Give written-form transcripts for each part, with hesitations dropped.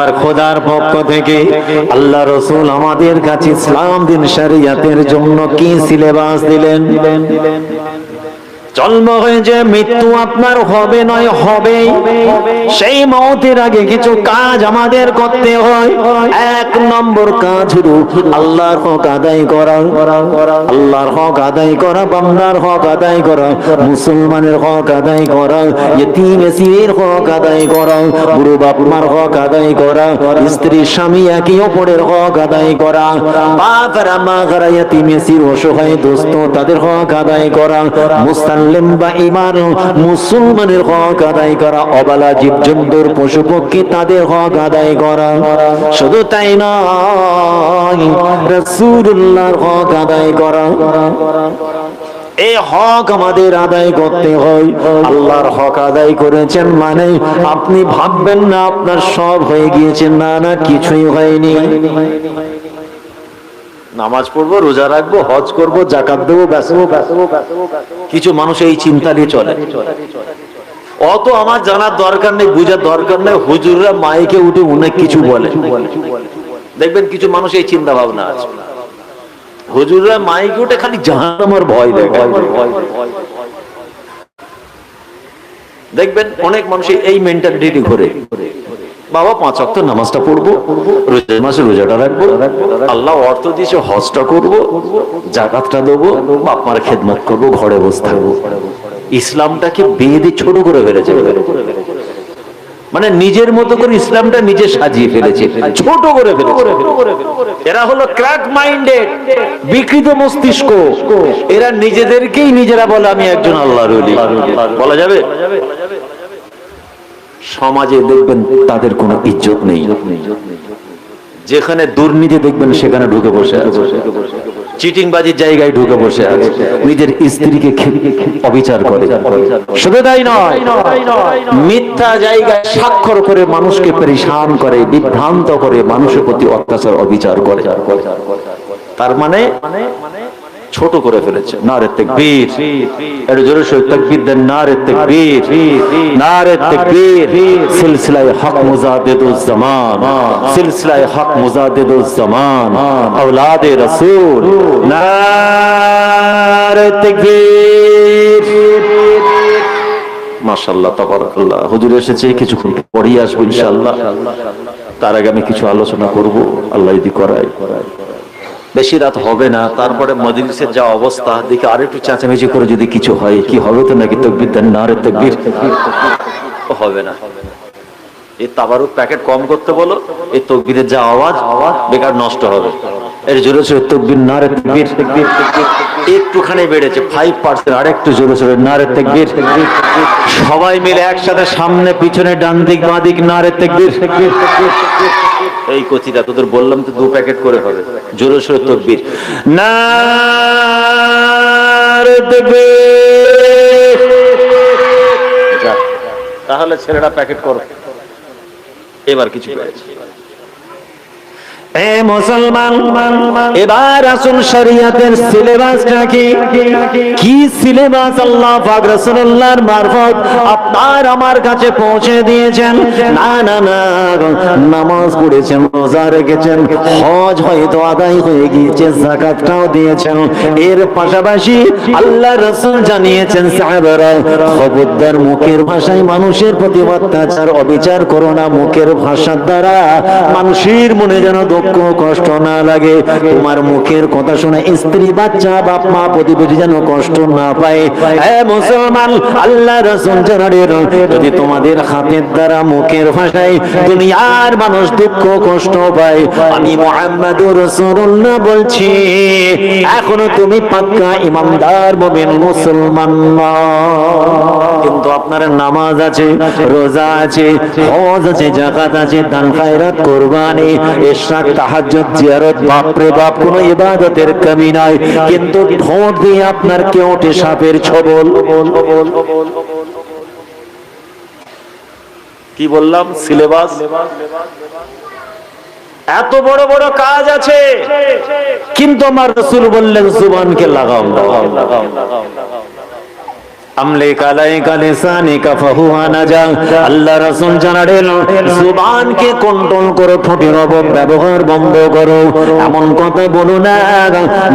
আর খোদার পক্ষ থেকে আল্লাহ রাসূল আমাদের কাছে ইসলাম দিন শরিয়তের জন্য কি সিলেবাস দিলেন। জন্ম হয়েছে মৃত্যু আপনার হবে নয় হবে, সেই মওতের আগে কিছু কাজ আমাদের করতে হয়। এক নম্বর কাজ হলো আল্লাহর হক আদায় করা, আল্লাহর হক আদায় করা, বান্দার হক আদায় করা, মুসলমানের হক আদায় করা, ইতিম এতিমের হক আদায় করা, বুড়ো বাপ মার হক আদায় করা, স্ত্রী স্বামী একে অপরের হক আদায় করা, বাপরা মা যারা ইতিম এতিম অসহায় দোস্ত তাদের হক আদায় করা, মুসলিম বা ঈমান মুসলমানের হক আদায় করা, অবলা জীবজন্তুর পশু পক্ষী তাদের হক আদায় করা। শুধু তাই নয়, রাসূলুল্লাহর হক আদায় করা। এই হক আমাদের আদায় করতে হয়। আল্লাহর হক আদায় করেছেন মানে আপনি ভাববেন না আপনার সব হয়ে গিয়েছে, না না, কিছুই হয়নি। নামাজ পড়বো, রোজা রাখবো, হজ করবো, যাকাত দেবো, বেচবো। কিছু মানুষ এই চিন্তা নিয়ে চলে। অত আমার জানার দরকার নেই, বুঝার দরকার নেই, হুজুররা মাইকে উঠে অনেক কিছু বলে। দেখবেন কিছু মানুষ এই চিন্তা ভাবনা আছে, হুজুররা মাইকে উঠে খালি জাহান্নামের ভয় দেখায়। দেখবেন অনেক মানুষ এই মেন্টালিটি ঘুরে, বাবা 5 ওয়াক্ত নামাজটা পড়বো, রোজার মাসে রোজাটা রাখবো, আল্লাহ অর্থ দিয়েছে হজটা করবো, যাকাতটা দেবো, বাপ মার খেদমত করবো, ঘরে বসে থাকবো। ইসলামটাকে বেঁধে ছোট করে ফেলেছে, মানে নিজের মতো করে ইসলামটা নিজে সাজিয়ে ফেলেছে, ছোট করে ফেলেছে। এরা হলো ক্র্যাক মাইন্ডেড, বিকৃত মস্তিষ্ক। এরা নিজেদেরকেই নিজেরা বলে আমি একজন আল্লাহর ওলি। বলা যাবে? সমাজে দেখবেন তাদের কোনো ইজ্জত নেই। যেখানে দুর্নীতি দেখবেন সেখানে ঢুকে বসে আছে, চিটিংবাজির জায়গায় ঢুকে বসে আছে, নিজের স্ত্রীকে অবিচার করে। শুধু তাই নয়, মিথ্যা জায়গায় স্বাক্ষর করে মানুষকে পেরেশান করে, বিভ্রান্ত করে, মানুষের প্রতি অত্যাচার অবিচার করে। তার মানে ছোট করে ফেলেছে। নারে তাকবীর, এর জোরে সে তাকবীর দেন। নারে তাকবীর, নারে তাকবীর। সিলসিলায়ে হক মুজাদ্দিদুজ জামান, সিলসিলায়ে হক মুজাদ্দিদুজ জামান, আওলাদে রাসূল। নারে তাকবীর। মাশাআল্লাহ, তাবারাকাল্লাহ। হুজুর এসেছে, কিছুক্ষণ পরেই আসবে ইনশাআল্লাহ। তার আগে আমি কিছু আলোচনা করব, আল্লাহ যদি করায়। বেশি রাত হবে না। তারপরে মজলিসের যা অবস্থা দেখে আরেকটু চেঁচামেচি করে যদি কিছু হয়, কি হবে তো নাকি? তাকবীর দেন, নারে তাকবীর। হবে না। এই তাবারুক প্যাকেট কম করতে বলো, এই তাকবীরের যা আওয়াজ বেকার নষ্ট হবে। এর জোরে জোরে তাকবীর, নারে তাকবীর। একটুখানি বেড়েছে 5%, আরেকটু জোরে জোরে নারে তাকবীর। সবাই মিলে একসাথে সামনে পিছনে ডান দিক বাঁ দিক নারে তাকবীর। এই কচিটা তোদের বললাম তো 2 প্যাকেট করে হবে। জোরে সোরে তাকবীর, নারে তাকবীর। তাহলে ছেলেরা প্যাকেট করো। এবার কিছু পেয়েছে। এ মুসলমান, এবার আসুন শরিয়তের সিলেবাসটা কি সিলেবাস আল্লাহ পাক রাসূলুল্লাহর মারফত আপনার আমার কাছে পৌঁছে দিয়েছেন। না না না, নামাজ পড়েছেন, রোজা রেখেছেন, হজ হয়তো আদায় হয়ে গিয়েছে, যাকাতটাও দিয়েছেন, এর পাশাপাশি আল্লাহ রাসূল জানিয়েছেন সাহাবারা, খবরদার মুখের ভাষায় মানুষের প্রতি অত্যাচার অবিচার করো না। মুখের ভাষার দ্বারা মানুষের মনে যেন দুঃখ কষ্ট না লাগে। তোমার মুখের কথা শুনে স্ত্রী বাচ্চা বাপ মা প্রতিবেশী যেন কষ্ট না পায়। হে মুসলমান, আল্লাহ রাসূল জানালেন, যদি তোমাদের হাতের দ্বারা মুখের ভাষায় দুনিয়ার মানুষ দুঃখ কষ্ট পায়, আমি মুহাম্মদুর রাসূলুল্লাহ বলছি, এখনো তুমি পাক্কা ইমানদার মুমিন মুসলমান না। কিন্তু আপনার নামাজ আছে, রোজা আছে, হজ আছে, যাকাত আছে, দান খায়রাত, কুরবানি, ইশরাক, তাহাজ্জুদ, জিয়ারত, বাপ রে বাপ, কোনো ইবাদতের কমি নাই। কিন্তু ঠোঁট দিয়ে আপনার কেউটে সাপের ছবল। কি বললাম? সিলেবাস। এত বড় বড় কাজ আছে, কিন্তু আমার রাসূল বললেন জুবানকে লাগাও। আমলিক আলাইকা লিসানিকা ফাহুয়া নাজা। আল্লাহ রাসূল জানালেন জবানকে কন্ট্রোল করো, ঠোঁটের অপব্যবহার বন্ধ করো। এমন কথা বলো না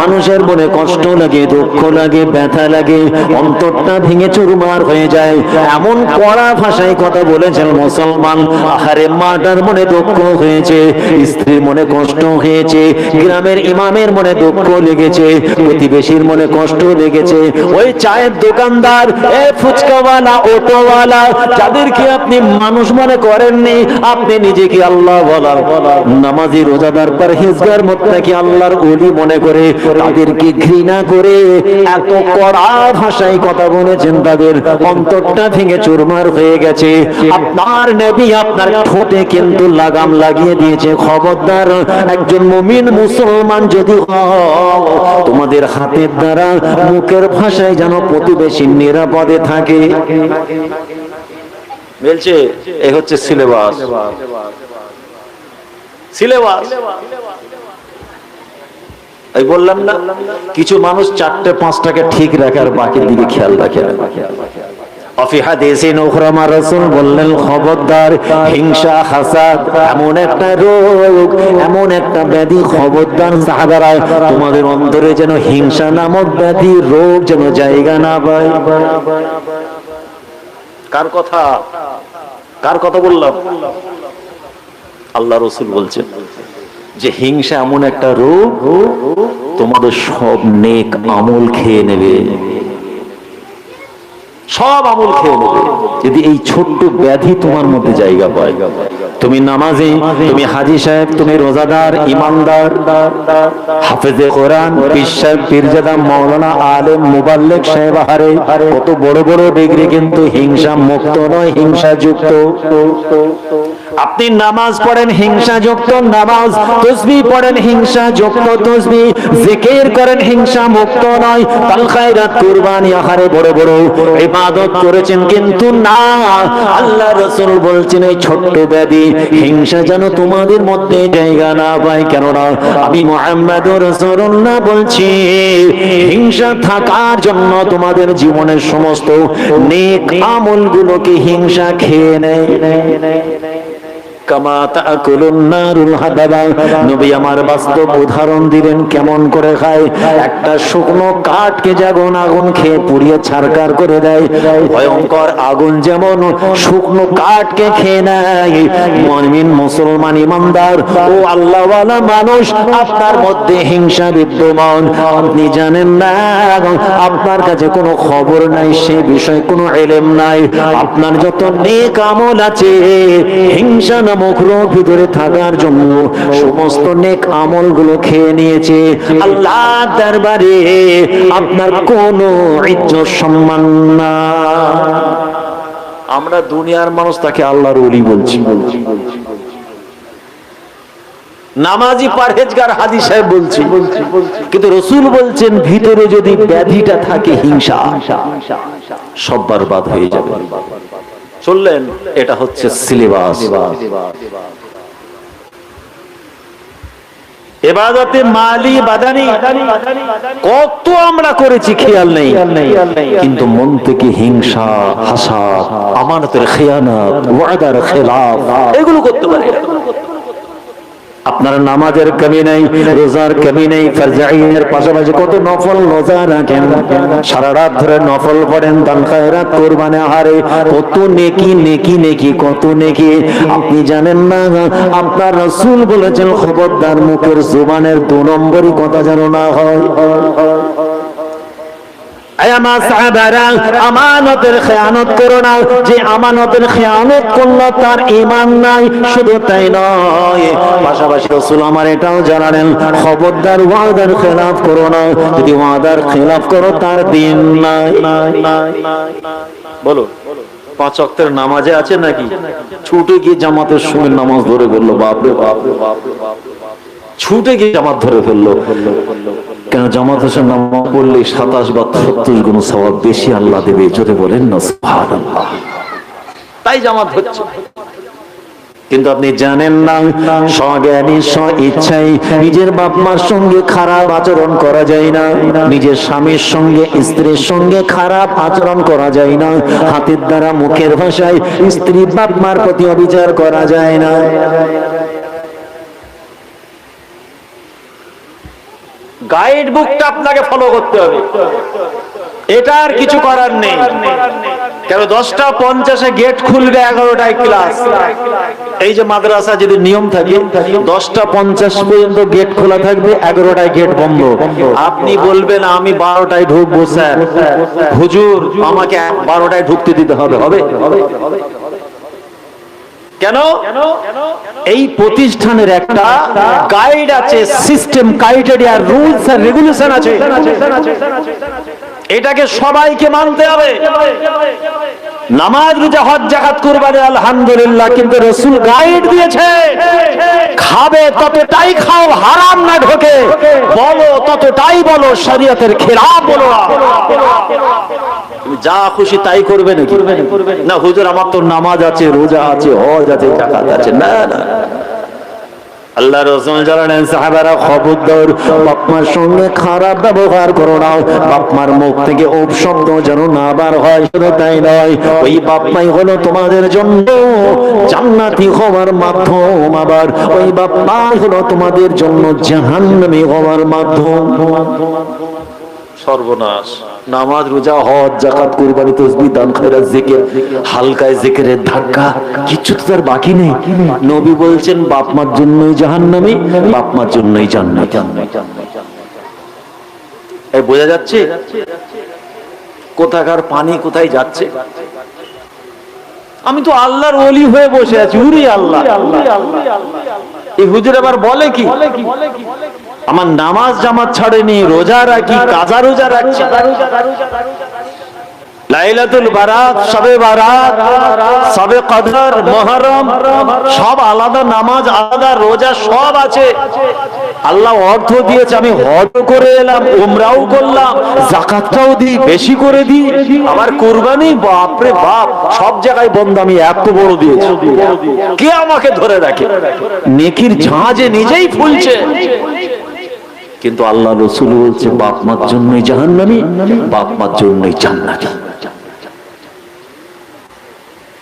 মানুষের মনে কষ্ট লাগে, দুঃখ লাগে, ব্যথা লাগে, অন্তরটা ভেঙে চুরমার হয়ে যায়। এমন কড়া ভাষায় কথা বলেছেন মুসলমান। আহারে মাটার মনে দুঃখ হয়েছে, স্ত্রীর মনে কষ্ট হয়েছে, গ্রামের ইমামের মনে দুঃখ লেগেছে, প্রতিবেশীর মনে কষ্ট লেগেছে, ওই চায়ের দোকানদার, এই ফুচকাওয়ালা, অটোওয়ালা, যাদেরকে আপনি মানুষ মনে করেননি, আপনি নিজেকে আল্লাহ বলার নামাজি, রোজাদার, পরহেজগার, মুত্তাকি, আল্লাহর ওলি মনে করে তাদেরকে ঘৃণা করে এত কড়া ভাষায় কথা বলেছেন, তাদের অন্তরটা ভেঙে চুরমার হয়ে গেছে। আপনার নবী আপনার ঠোঁটে কিন্তু লাগাম লাগিয়ে দিয়েছে, খবরদার একজন মুমিন মুসলমান যদি হও, তোমাদের হাতের দ্বারা মুখের ভাষায় যেন প্রতিবেশী নিরাপদে থাকে। বলছে এই হচ্ছে সিলেবাস। সিলেবাস এই বললাম না, কিছু মানুষ 4টে-5টাকে ঠিক রাখে আর বাকির দিকে খেয়াল রাখে না। অফি হাদিসিন উখরা রাসূল বললেন খবরদার, হিংসা, হাসাদ এমন একটা রোগ, এমন একটা ব্যাধি, খবরদার সাহাবারা তোমাদের অন্তরে যেন হিংসা নামক ব্যাধি, রোগ যেন জায়গা না পায়। কার কথা? কার কথা বললাম? আল্লাহ রাসূল বলছেন যে হিংসা এমন একটা রোগ, তোমাদের সব নেক আমল খেয়ে নেবে, সব আমল খেয়ে নেবে যদি এই ছোট্ট ব্যাধি তোমার মধ্যে জায়গা পায়। তুমি নামাজি, তুমি হাজী সাহেব, তুমি রোজাদার, ইমানদার, হাফেজে কোরআন, পীর সাহেব, পীরজাদা, মাওলানা, আলেম, মুবাল্লিগ সাহেব, হারে কত বড় বড় ডিগ্রি, কিন্তু হিংসা মুক্ত নয়, হিংসা যুক্ত। আপনি নামাজ পড়েন হিংসা যুক্ত নামাজ, তাসবিহ পড়েন হিংসা যুক্ত তাসবিহ, জিকির করেন হিংসা মুক্ত নয়, তাল খায়রাত, কুরবানি, আহারে বড় বড় ইবাদত করেছেন, কিন্তু না, আল্লাহ রাসূল বলছেন এই ছোট্ট ব্যাধি হিংসা যেন তোমাদের মধ্যে জায়গা না পায়। কেননা আমি মুহাম্মদুর রাসূলুল্লাহ বলছি, হিংসা থাকার জন্য তোমাদের জীবনের সমস্ত নেক আমলগুলোকে হিংসা খেয়ে নেয়। কামা তাকুলুন নারুল হাদাবা, নবী আমার বাস্তব উদাহরণ দিলেন কেমন করে খায়। একটা শুকনো কাঠকে যেমন আগুন খেয়ে পুড়িয়ে ছারখার করে দেয়, ভয়ঙ্কর আগুন যেমন শুকনো কাঠকে খেয়ে নেয়, মুমিন মুসলমান ইমানদার ও আল্লাহওয়ালা মানুষ, আপনার মধ্যে হিংসা বিদ্যমান, আপনি জানেন না, আপনার কাছে কোনো খবর নাই, সে বিষয়ে কোনো ইলম নাই। আপনার যত নেক আমল আছে, হিংসা নামক রোগ ভিতরে থাকার জন্য সমস্ত নেক আমলগুলো খেয়ে নিয়েছে। আল্লাহর দরবারে আপনার কোনো ইজ্জত সম্মান না। আমরা দুনিয়ার মানুষ তাকে আল্লাহর ওলি বলছি, নামাজি, পরহেজগার, হাজী সাহেব বলছি, কিন্তু রাসূল বলছেন ভিতরে যদি ব্যাধিটা থাকে হিংসা, সব বরবাদ হয়ে যাবে। শুনলেন, এটা হচ্ছে সিলেবাস। ইবাদতে মালি বাদানি কত আমরা করেছি খেয়াল নেই, কিন্তু মন থেকে হিংসা, হাসাদ, আমানতের খেয়ানত, ওয়াদার খেলাফ এগুলো করতে পারে। আপনার নামাজের কমি নেই, রোজার কমি নেই, ফরজাইনের পাশাপাশি কত নফল রোজা রাখেন, সারা রাত ধরে নফল পড়েন, দান খায়রাত, কুরবানি, আহারে কত নেকি, নেকি, নেকি, কত নেকি। আপনি জানেন না, আপনার রাসূল বলেছেন খবরদার মুখের জবানের 2 নম্বরই কথা যেন না হয়। আমানতের খেয়ানত করো না, যে আমানতের খেয়ানত করলো তার ঈমান নাই। শুধু তাই নয়, পাশাপাশি রাসূল আমার এটাও জানালেন খবরদার ওয়াদার খেলাফ করো না, যদি ওয়াদার খেলাফ করো তার দিন নাই। বলো 5 ওয়াক্তের নামাজে আছে নাকি? ছুটে গিয়ে জামাতের সঙ্গে নামাজ ধরে ফেললো, বাপরে বাপ, ছুটে গিয়ে জামাত ধরে ফেললো। কেন? জামাতের সঙ্গে নামাজ পড়লে 27 বা 33 গুণ সওয়াব বেশি আল্লাহ দেবে, যদি বলেন না সুবহানাল্লাহ। তাই জামাত হচ্ছে। কিন্তু আপনি জানেন না, স্বজ্ঞানী স্ব ইচ্ছায় নিজের বাপ মার সঙ্গে খারাপ আচরণ করা যায় না, নিজের স্বামীর সঙ্গে স্ত্রীর সঙ্গে খারাপ আচরণ করা যায় না, হাতের দ্বারা মুখের ভাষায় স্ত্রী বাপ মার প্রতি অবিচার করা যায় না। গাইড বুকটা আপনাকে ফলো করতে হবে, এটা আর কিছু করার নেই। কেন 10:50 গেট খুলবে, 11টায় ক্লাস। এই যে মাদ্রাসা যদি নিয়ম থাকে 10:50 পর্যন্ত গেট খোলা থাকবে, 11টায় গেট বন্ধ। আপনি বলবেন আমি 12টায় ঢুকবো স্যার, হুজুর আমাকে 12টায় ঢুকতে দিতে হবে, হবে? কেন? এই প্রতিষ্ঠানের একটা গাইড আছে, সিস্টেম, ক্রাইটেরিয়া, রুলস আর রেগুলেশন আছে, এটাকে সবাইকে মানতে হবে। নামাজ, রোজা, হজ, যাকাত, কুরবানি আলহামদুলিল্লাহ, কিন্তু রাসূল গাইড দিয়েছে, খাবে ততটাই খাও, হারাম না ঢোকে, বলো ততটাই বলো, শরীয়তের খেলাফ বলো না। যা খুশি তাই করবে নাকি? না হুজুর আমার তো নামাজ আছে, রোজা আছে, হজ আছে, যাকাত আছে। না না, আল্লাহ রাসূল জানালেন সাহাবারা খবরদার বাপমার সঙ্গে খারাপ ব্যবহার করো না, বাপমার মুখ থেকে অপশব্দ যেন না বার হয়। শুধু তাই নয়, ওই বাপমাই হলো তোমাদের জন্য জান্নাতি হওয়ার মাধ্যম, আবার ওই বাপমাই হলো তোমাদের জন্য জাহান্নামী হওয়ার মাধ্যম। সর্বনাশ! নামাজ, রোজা, হজ, যাকাত, কুরবানি, তাসবিহ, দান, খয়রাত, জিকির, হালকায় জিকিরের ধাক্কা, কিছু তো তার বাকি নেই। নবী বলছেন বাপ মার জন্যই জাহান্নামী, বাপ মার জন্যই জান্নাত। এই বোঝা যাচ্ছে কোথাকার পানি কোথায় যাচ্ছে? আমি তো আল্লাহর ওলি হয়ে বসে আছি, উরি আল্লাহ। এই হুজুর আবার বলে কি আমার নামাজ জামাত ছাড়েনি, রোজা রাখি, কাজা রোজা রাখছি, লাইলাতুল বারাত, শবে বারাত, শবে কদর, মুহররম সব আলাদা, নামাজ আলাদা, রোজা সব আছে। আল্লাহ অর্থ দিয়েছে, আমি হজ করে এলাম, উমরাও করলাম, যাকাতটাও দিই, বেশি করে দিই, আবার কুরবানি, বাপ রে বাপ, সব জায়গায় বন্ধ। আমি এত বড় দিয়েছি, কে আমাকে ধরে রাখে? নেকির ঝাঁজে নিজেই ফুলছে। কিন্তু আল্লাহ রাসূল বলছে বাপ মার জন্যই জাহান্নামী, বাপ মার জন্যই জান্নাতি।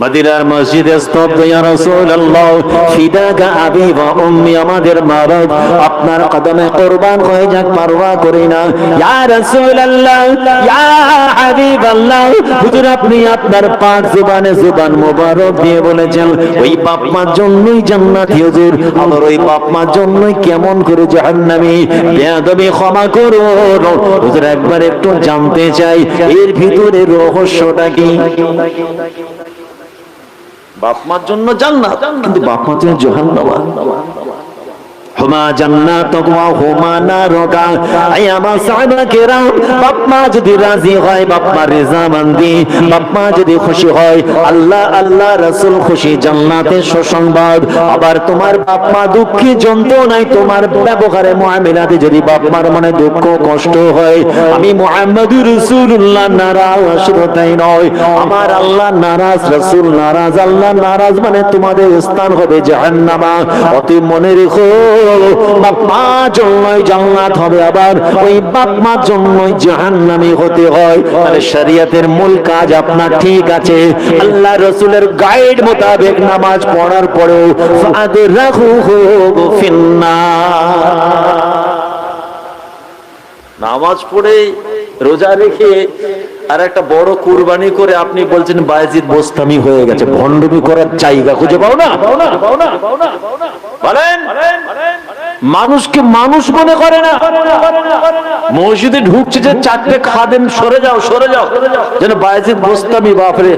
মদিনার মসজিদে স্তব্ধ, ইয়া রাসূলুল্লাহ ফিদাকা আবি ওয়া উম্মি, আমাদের মা বাপ আপনার কদমে কুরবান হয়ে যাক, পারওয়া করি না। ইয়া রাসূলুল্লাহ, ইয়া হাবিবাল্লাহ, হুজুর আপনি আপনার পাক জবানে জবান মোবারক দিয়ে বলেছেন ওই বাপ মার জন্যই জান্নাতি। হুজুর আমার ওই বাপ মার জন্যই কেমন করে জাহান্নামী? বেয়াদবি ক্ষমা করুন হুজুর, একবার একটু জানতে চাই এর ভিতরে রহস্যটা কি? বাপ মার জন্য জান্নাত, কিন্তু বাপ মার জন্য জাহান্নাম। হুমা জান্নাতুকা ওয়া হুমা নারুকা। আই আমার সাহাবা কেরাম, বাপ মা যদি রাজি হয়, বাপ মা রেজামন্দি, বাপ মা যদি খুশি হয়, আল্লাহ আল্লাহ রাসূল খুশি, জান্নাতের সুসংবাদ। আবার তোমার বাপ মা দুঃখী, যন্ত্রণায় তোমার ব্যবহারে মুআমিলাতে যদি বাপ মার মনে দুঃখ কষ্ট হয়, আমি মুহাম্মদুর রাসূলুল্লাহ নারাজ, তাই নয় আমার আল্লাহ নারাজ, রাসূল নারাজ, আল্লাহ নারাজ, মানে তোমাদের স্থান হবে জাহান্নামা। অতি মনে রেখো বাপ মার জন্যই জান্নাত হবে, আবার ওই বাপ মার জন্যই জাহান্নামী হতে হয়। তাহলে শরীয়তের মূল কাজ আপনার ঠিক আছে, আল্লাহ রাসূলের গাইড মোতাবেক নামাজ পড়ার পরেও ফাদরাহুহু ফিন্নার। নামাজ পড়ে, রোজা রেখে, আর একটা বড় কুরবানি করে আপনি বলছেন বায়েজিদ বোস্তামি হয়ে গেছে। ভণ্ডমি করার জায়গা খুঁজে পাও না? বলেন, মানুষকে মানুষ মনে করে না। মসজিদে ঢুকছে যে 4টে খাদেম সরে যাও সরে যাও, যেন বায়েজিদ বোস্তামি। বাপরে,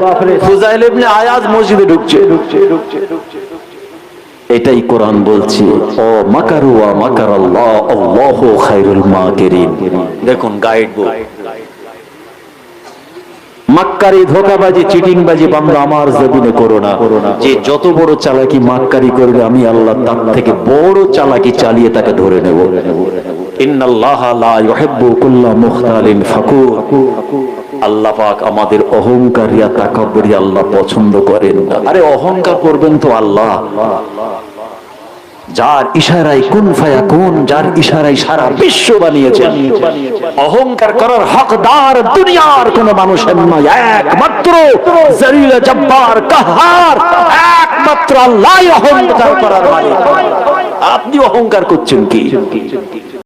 ফুজাইল ইবনে আয়াজ মসজিদে ঢুকছে। এটাই কোরআন বলছে, ও মাকারু ওয়া মাকারাল্লাহ আল্লাহু খায়রুল মাকিরিন। দেখুন গাইড বুক। মাক্কারি, ধোঁকাবাজি, চিটিংবাজি বান্দা আমার জমিনে করো না। যে যত বড় চালাকি মাক্কারি করবে, আমি আল্লাহ তার থেকে বড় চালাকি চালিয়ে তাকে ধরে নেব। ইন্নাল্লাহা লা ইউহিব্বু কুল্লা মুখতালিন ফাকুর। আল্লাহ পাক আমাদের অহংকারিয়া তাকাব্বুরি আল্লাহ পছন্দ করেন না। আরে অহংকার করবেন তো আল্লাহ, যার ইশারায় কুন ফায়াকুন, যার ইশারায় সারা বিশ্ব বানিয়েছেন। অহংকার করার হকদার দুনিয়ার কোন মানুষের নয়, একমাত্র জলিল জব্বার কাহার, একমাত্র আল্লাহই অহংকার করার মালিক। আপনি অহংকার করছেন কি?